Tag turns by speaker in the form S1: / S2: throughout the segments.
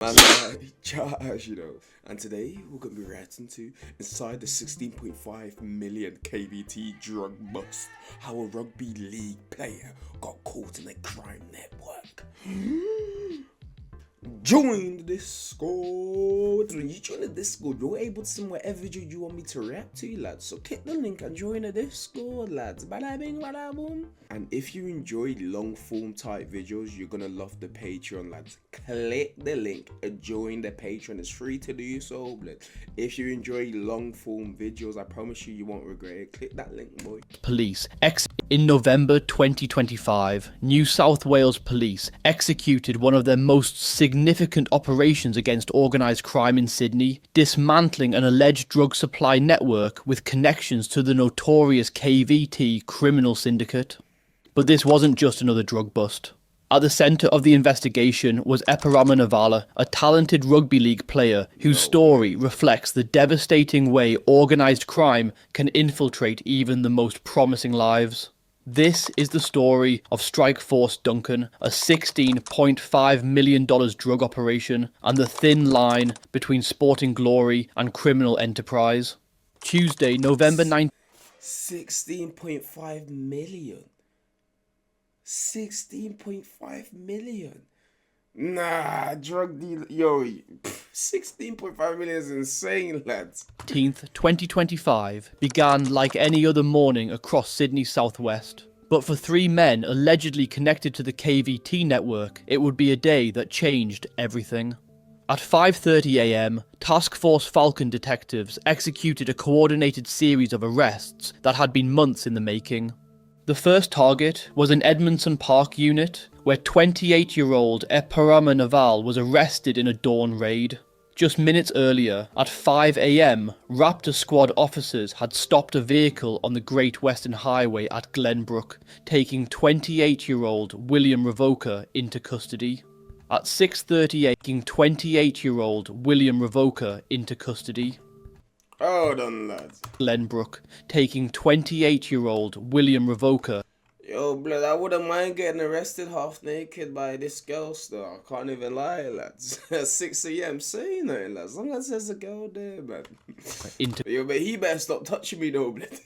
S1: Man, Josh, and today we're gonna be reacting to inside the 16.5 million KVT drug bust. How a rugby league player got caught in a crime network. Join the Discord. When you join the Discord, you're able to see whatever video you want me to react to, lads. So click the link and join the Discord, lads. Bada bing, bada boom. And if you enjoy long form type videos, you're gonna love the Patreon, lads. Click the link and join the Patreon. It's free to do so, lads. If you enjoy long form videos, I promise you won't regret it. Click that link, boy.
S2: Police. In November 2025, New South Wales Police executed one of their most significant operations against organised crime in Sydney, dismantling an alleged drug supply network with connections to the notorious KVT criminal syndicate. But this wasn't just another drug bust. At the centre of the investigation was Epirama Navala, a talented rugby league player whose story reflects the devastating way organised crime can infiltrate even the most promising lives. This is the story of Strike Force Duncan, a $16.5 million drug operation, and the thin line between sporting glory and criminal enterprise. Tuesday, November 19th.
S1: 16.5 million. 16.5 million. Nah, drug deal. Yo, 16.5 million is insane, lads.
S2: 2025 began like any other morning across Sydney's southwest. But for three men allegedly connected to the KVT network, it would be a day that changed everything. At 5:30 AM, Task Force Falcon detectives executed a coordinated series of arrests that had been months in the making. The first target was an Edmondson Park unit, where 28-year-old Epirama Naval was arrested in a dawn raid. Just minutes earlier, at 5 AM, Raptor Squad officers had stopped a vehicle on the Great Western Highway at Glenbrook, taking 28-year-old William Revoker into custody. At 6:30 AM, taking 28-year-old William Revoker into custody.
S1: Hold on, lads.
S2: Glenbrook, taking 28-year-old William Revoker.
S1: Yo, blood, I wouldn't mind getting arrested half naked by this girl still. I can't even lie, lads. At 6 AM, say nothing, lads. As long as there's a girl there, man. Yo, but he better stop touching me, though, blood.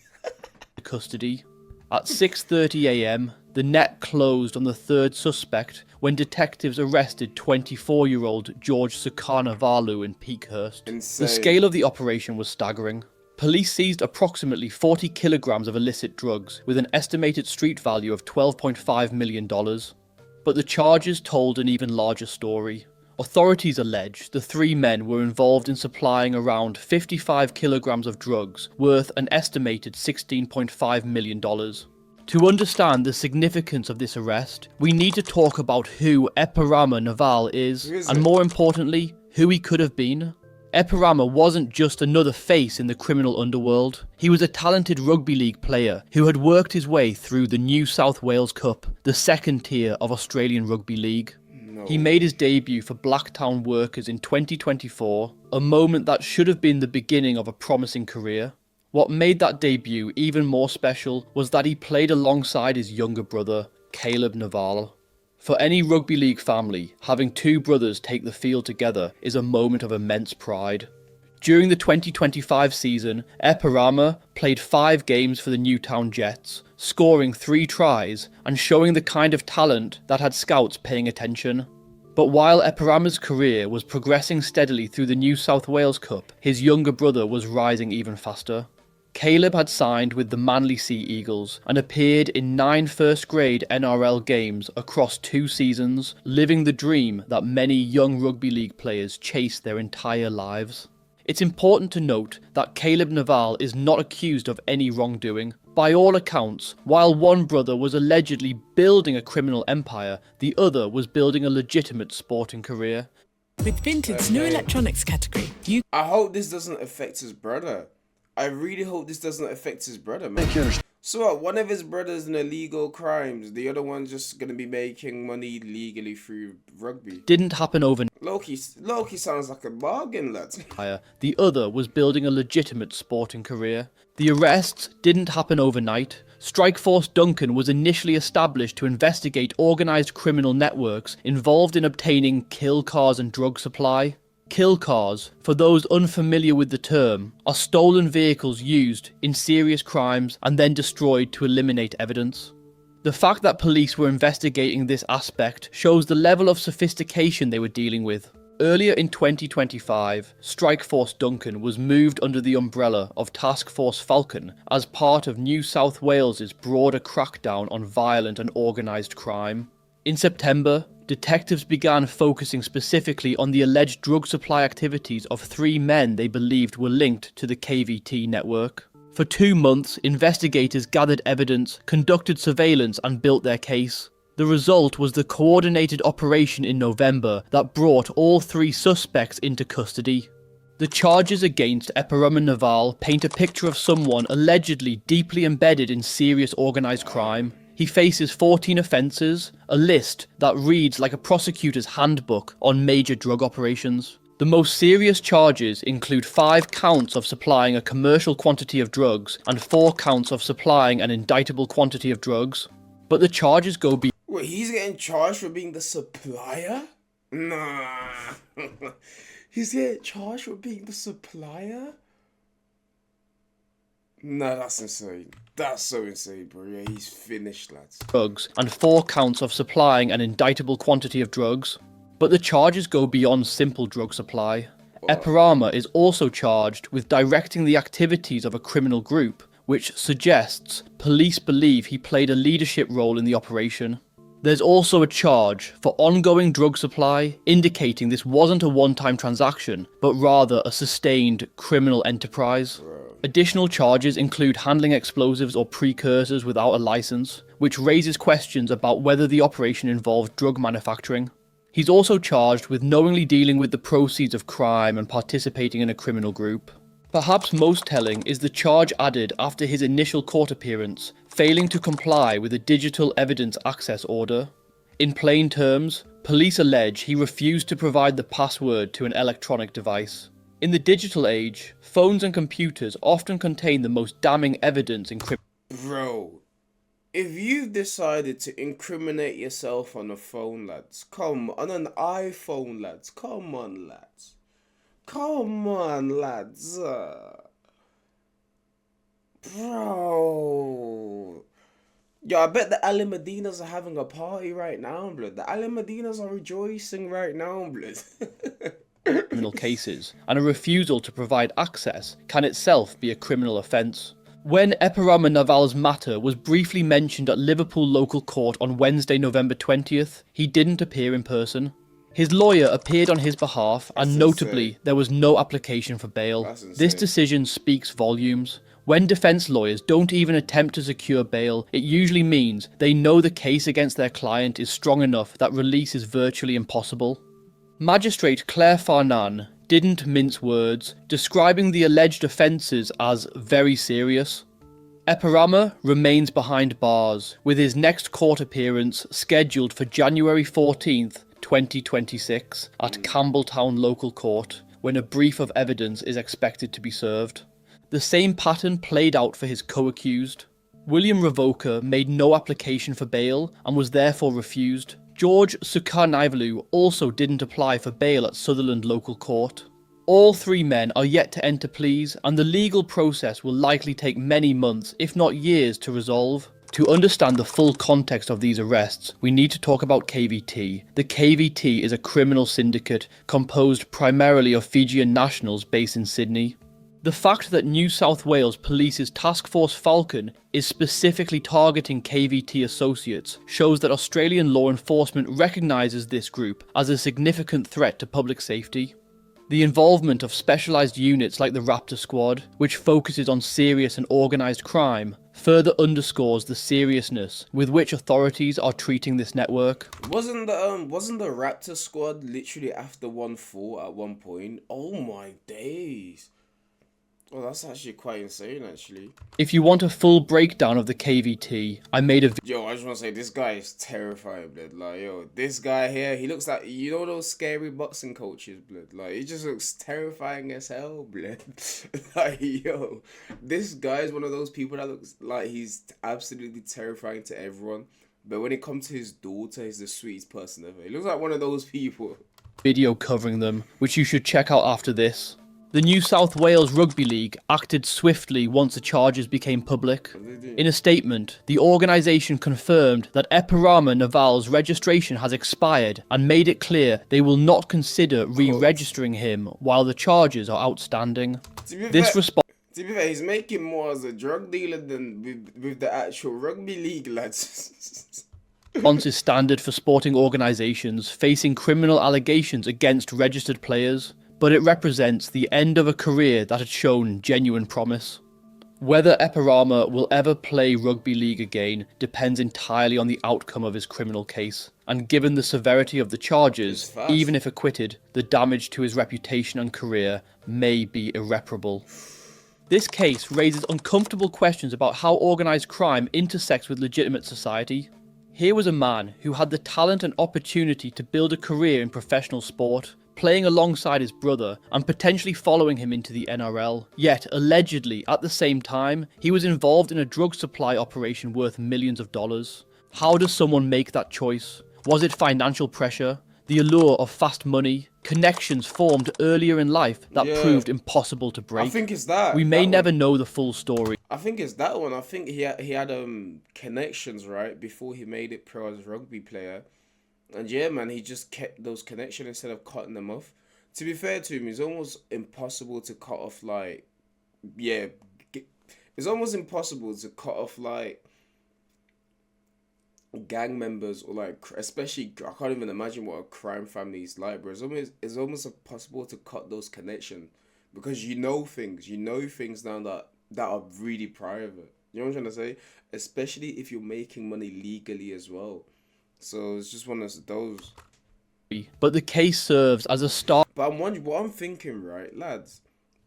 S2: Custody. At 6:30 AM, the net closed on the third suspect when detectives arrested 24-year-old George Sukarnavalu in Peakhurst.
S1: Insane.
S2: The scale of the operation was staggering. Police seized approximately 40 kilograms of illicit drugs with an estimated street value of $12.5 million. But the charges told an even larger story. Authorities allege the three men were involved in supplying around 55 kilograms of drugs worth an estimated $16.5 million. To understand the significance of this arrest, we need to talk about who Epirama Naval is, and more importantly, who he could have been. Epirama wasn't just another face in the criminal underworld. He was a talented rugby league player who had worked his way through the New South Wales Cup, the second tier of Australian Rugby League. He made his debut for Blacktown Workers in 2024, a moment that should have been the beginning of a promising career. What made that debut even more special was that he played alongside his younger brother, Caleb Naval. For any rugby league family, having two brothers take the field together is a moment of immense pride. During the 2025 season, Epirama played 5 games for the Newtown Jets, scoring 3 tries and showing the kind of talent that had scouts paying attention. But while Epirama's career was progressing steadily through the New South Wales Cup, his younger brother was rising even faster. Caleb had signed with the Manly Sea Eagles and appeared in 9 first-grade NRL games across 2 seasons, living the dream that many young rugby league players chase their entire lives. It's important to note that Caleb Naval is not accused of any wrongdoing. By all accounts, while one brother was allegedly building a criminal empire, the other was building a legitimate sporting career.
S3: With Vinted's new electronics category,
S1: I hope this doesn't affect his brother. I really hope this doesn't affect his brother, man. So what, one of his brothers in illegal crimes, the other one's just gonna be making money legally through rugby.
S2: Didn't happen overnight.
S1: Loki sounds like a bargain, lads.
S2: The other was building a legitimate sporting career. The arrests didn't happen overnight, Strikeforce Duncan was initially established to investigate organised criminal networks involved in obtaining kill cars and drug supply. Kill cars, for those unfamiliar with the term, are stolen vehicles used in serious crimes and then destroyed to eliminate evidence. The fact that police were investigating this aspect shows the level of sophistication they were dealing with. Earlier in 2025, Strikeforce Duncan was moved under the umbrella of Task Force Falcon as part of New South Wales's broader crackdown on violent and organised crime. In September, detectives began focusing specifically on the alleged drug supply activities of 3 men they believed were linked to the KVT network. For 2 months, investigators gathered evidence, conducted surveillance and built their case. The result was the coordinated operation in November that brought all 3 suspects into custody. The charges against Epirama Naval paint a picture of someone allegedly deeply embedded in serious organised crime. He faces 14 offences, a list that reads like a prosecutor's handbook on major drug operations. The most serious charges include 5 counts of supplying a commercial quantity of drugs and 4 counts of supplying an indictable quantity of drugs. But the charges go beyond.
S1: Wait, he's getting charged for being the supplier? Nah. He's getting charged for being the supplier? Nah, that's insane. That's so insane, bro. Yeah, he's finished, lads.
S2: Drugs and 4 counts of supplying an indictable quantity of drugs. But the charges go beyond simple drug supply. Epirama is also charged with directing the activities of a criminal group, which suggests police believe he played a leadership role in the operation. There's also a charge for ongoing drug supply, indicating this wasn't a one-time transaction, but rather a sustained criminal enterprise. Additional charges include handling explosives or precursors without a license, which raises questions about whether the operation involved drug manufacturing. He's also charged with knowingly dealing with the proceeds of crime and participating in a criminal group. Perhaps most telling is the charge added after his initial court appearance, failing to comply with a digital evidence access order. In plain terms, police allege he refused to provide the password to an electronic device. In the digital age, phones and computers often contain the most damning evidence in criminal.
S1: Bro, if you've decided to incriminate yourself on a phone, lads, on an iPhone, lads, come on, lads. Come on, lads. Bro. Yo, I bet the Ali Medinas are having a party right now, blood. The Ali Medinas are rejoicing right now, blood.
S2: Criminal cases, and a refusal to provide access can itself be a criminal offence. When Epirama Naval's matter was briefly mentioned at Liverpool local court on Wednesday, November 20th, he didn't appear in person. His lawyer appeared on his behalf, and notably, there was no application for bail. This decision speaks volumes. When defence lawyers don't even attempt to secure bail, it usually means they know the case against their client is strong enough that release is virtually impossible. Magistrate Claire Farnan didn't mince words, describing the alleged offences as very serious. Epirama remains behind bars, with his next court appearance scheduled for January 14th, 2026 at Campbelltown Local Court, when a brief of evidence is expected to be served. The same pattern played out for his co-accused. William Revoker made no application for bail and was therefore refused. George Sukarnaivlu also didn't apply for bail at Sutherland Local Court. All 3 men are yet to enter pleas, and the legal process will likely take many months, if not years, to resolve. To understand the full context of these arrests, we need to talk about KVT. The KVT is a criminal syndicate composed primarily of Fijian nationals based in Sydney. The fact that New South Wales Police's Task Force Falcon is specifically targeting KVT associates shows that Australian law enforcement recognises this group as a significant threat to public safety. The involvement of specialised units like the Raptor Squad, which focuses on serious and organised crime, further underscores the seriousness with which authorities are treating this network.
S1: Wasn't the Raptor Squad literally after 1-4 at one point? Oh my days. Oh, that's actually quite insane, actually.
S2: If you want a full breakdown of the KVT, I made a
S1: Yo, I just want to say, this guy is terrifying, blood. Like, yo, this guy here, he looks like, you know those scary boxing coaches, blood? Like, he just looks terrifying as hell, blood. Like, yo, this guy is one of those people that looks like he's absolutely terrifying to everyone. But when it comes to his daughter, he's the sweetest person ever. He looks like one of those people.
S2: video covering them, which you should check out after this. The New South Wales Rugby League acted swiftly once the charges became public. In a statement, the organisation confirmed that Epirama Naval's registration has expired and made it clear they will not consider re-registering him while the charges are outstanding. This response
S1: To be fair, he's making more as a drug dealer than with the actual rugby league, lads.
S2: is standard for sporting organisations facing criminal allegations against registered players, but it represents the end of a career that had shown genuine promise. Whether Epirama will ever play rugby league again depends entirely on the outcome of his criminal case, and given the severity of the charges, even if acquitted, the damage to his reputation and career may be irreparable. This case raises uncomfortable questions about how organised crime intersects with legitimate society. Here was a man who had the talent and opportunity to build a career in professional sport, playing alongside his brother and potentially following him into the NRL. Yet, allegedly, at the same time, he was involved in a drug supply operation worth millions of dollars. How does someone make that choice? Was it financial pressure? The allure of fast money? Connections formed earlier in life that proved impossible to break?
S1: I think it's that.
S2: We may never know the full story.
S1: I think it's that one. I think he had connections, right, before he made it pro as a rugby player. And yeah, man, he just kept those connections instead of cutting them off. To be fair to him, it's almost impossible to cut off, like, it's almost impossible to cut off, like, gang members or, like, especially, I can't even imagine what a crime family is like, bro. It's almost impossible to cut those connections because you know things now that are really private. You know what I'm trying to say? Especially if you're making money legally as well. So it's just one of those.
S2: But the case serves as a start.
S1: But I'm wondering, what I'm thinking, right, lads,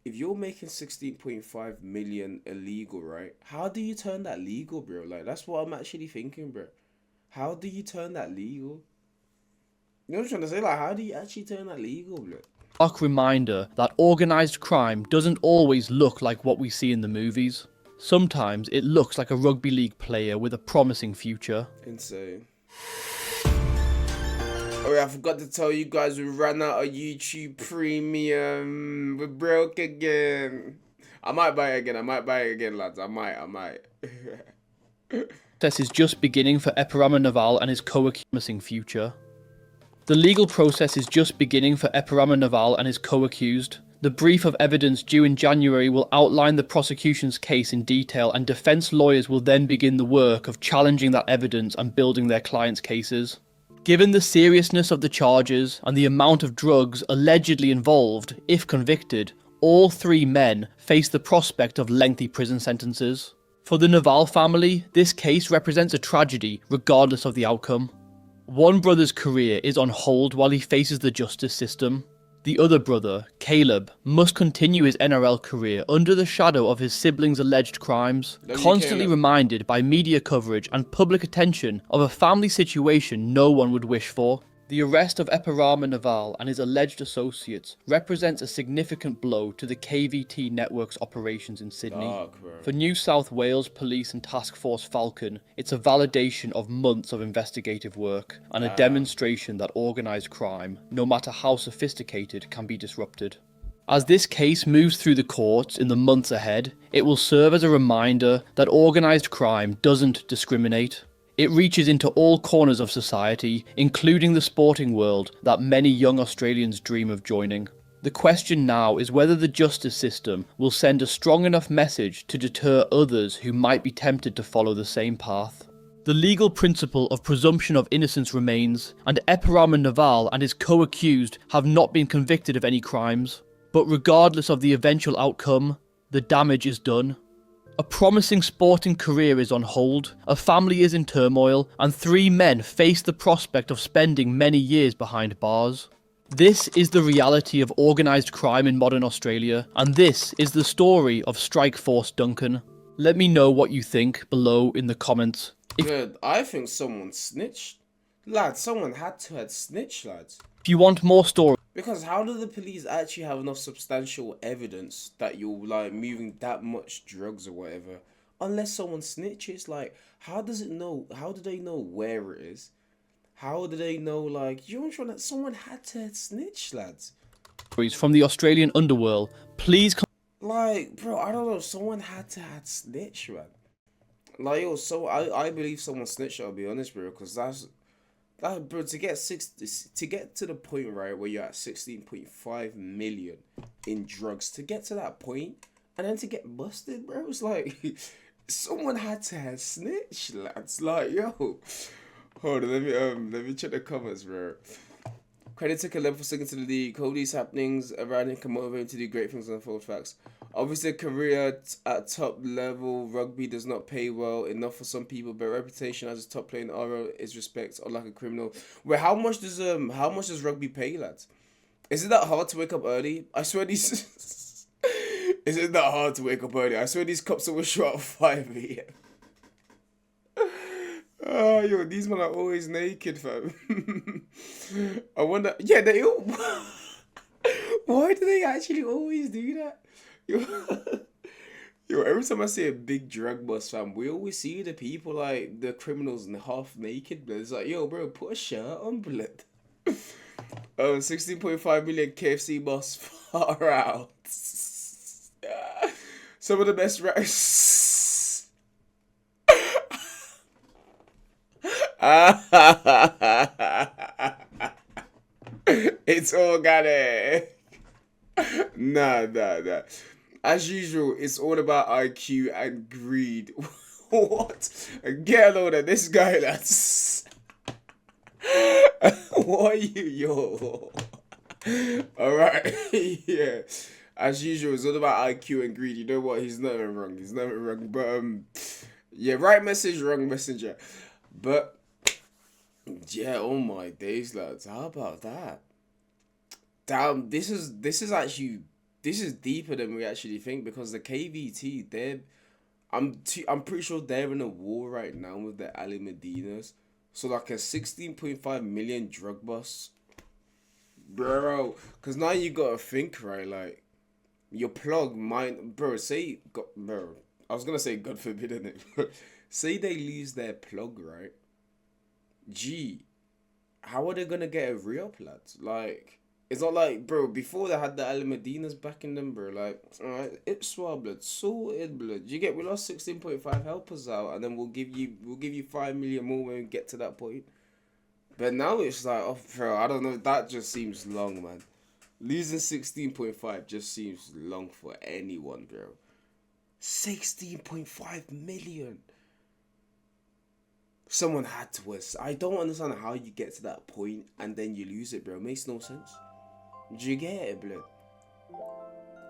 S1: if you're making 16.5 million illegal, right, how do you turn that legal, bro? Like, that's what I'm actually thinking, bro. How do you turn that legal? You know what I'm trying to say? Like, how do you actually turn that legal, bro?
S2: Stark reminder that organised crime doesn't always look like what we see in the movies. Sometimes it looks like a rugby league player with a promising future.
S1: Insane. Oh yeah, I forgot to tell you guys, we ran out of YouTube Premium. We're broke again. I might buy it again, lads. I might.
S2: Process is just beginning for Epirama Naval and his co-accused future. The legal process is just beginning for Epirama Naval and his co-accused. The brief of evidence due in January will outline the prosecution's case in detail, and defence lawyers will then begin the work of challenging that evidence and building their clients' cases. Given the seriousness of the charges and the amount of drugs allegedly involved, if convicted, all three men face the prospect of lengthy prison sentences. For the Naval family, this case represents a tragedy regardless of the outcome. One brother's career is on hold while he faces the justice system. The other brother, Caleb, must continue his NRL career under the shadow of his siblings' alleged crimes, constantly reminded by media coverage and public attention of a family situation no one would wish for. The arrest of Epirama Naval and his alleged associates represents a significant blow to the KVT network's operations in Sydney. For New South Wales Police and Task Force Falcon, it's a validation of months of investigative work and a demonstration that organised crime, no matter how sophisticated, can be disrupted. As this case moves through the courts in the months ahead, it will serve as a reminder that organised crime doesn't discriminate. It reaches into all corners of society, including the sporting world that many young Australians dream of joining. The question now is whether the justice system will send a strong enough message to deter others who might be tempted to follow the same path. The legal principle of presumption of innocence remains, and Epirama Naval and his co-accused have not been convicted of any crimes. But regardless of the eventual outcome, the damage is done. A promising sporting career is on hold, a family is in turmoil, and three men face the prospect of spending many years behind bars. This is the reality of organised crime in modern Australia, and this is the story of Strike Force Duncan. Let me know what you think below in the comments.
S1: Good. I think someone snitched. Lads, someone had to have snitched, lads.
S2: If you want more stories,
S1: Because how do the police actually have enough substantial evidence that you're like moving that much drugs or whatever? Unless someone snitches, like how does it know? How do they know where it is? How do they know? Like you know what I'm trying to? Someone had to snitch, lads.
S2: from the Australian underworld, please
S1: Like, bro, I don't know. Someone had to have snitch, man. Like, yo, so I believe someone snitched. I'll be honest, bro, because that, bro, to get to the point right where you're at 16.5 million in drugs, to get to that point and then to get busted, bro, it's like someone had to have snitch, lads. Like, yo, hold on, let me check the comments, bro. Credit to Caleb for sticking to the league. All these happenings around him can motivate him to do great things on full facts. Obviously, a career at top level rugby does not pay well enough for some people, but reputation as a top player in RO is respect, unlike a criminal. Wait, how much does rugby pay, lads? Is it that hard to wake up early? I swear these. Is it that hard to wake up early? I swear these cops always show up at 5 a.m. Oh, yo, these men are always naked, fam. I wonder. Yeah, they all. Why do they actually always do that? Yo, yo, every time I see a big drug bust, fam, we always see the people like the criminals half naked. Blood. It's like, yo, bro, put a shirt on, blood. 16.5 million KFC boss far out. Some of the best rats. It's organic. Nah. As usual, it's all about IQ and greed. What? Get a load of this guy, that's. What are you, yo? Alright, yeah. As usual, it's all about IQ and greed. You know what? He's never wrong. But, yeah, right message, wrong messenger. But, yeah, oh my days, lads. How about that? Damn, this is deeper than we actually think, because the KVT, I'm pretty sure they're in a war right now with the Ali Medinas. So like a 16.5 million drug bust, bro. Because now you gotta think, right? Like your plug might, bro. Bro. I was gonna say God forbid it. Say they lose their plug, right? Gee, how are they gonna get a re-up, lads? Like, it's not like, bro, before they had the Ali Medinas backing them, bro. Like, alright, it's swab blood, sorted blood. We lost 16.5 helpers out, and then we'll give you 5 million more when we get to that point. But now it's like, oh, bro, I don't know. That just seems long, man. Losing 16.5 just seems long for anyone, bro. 16.5 million. Someone had to us. I don't understand how you get to that point and then you lose it, bro. It makes no sense. Do you get it, blood?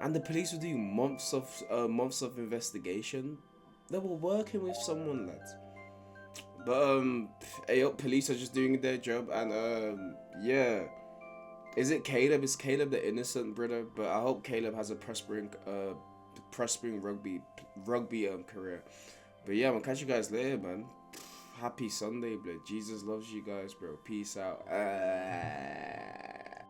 S1: And the police were doing months of investigation. They were working with someone, lads. But police are just doing their job, and yeah. Is it Caleb? Is Caleb the innocent brother? But I hope Caleb has a prospering rugby career. But yeah, I'm gonna catch you guys later, man. Happy Sunday, blood. Jesus loves you guys, bro. Peace out.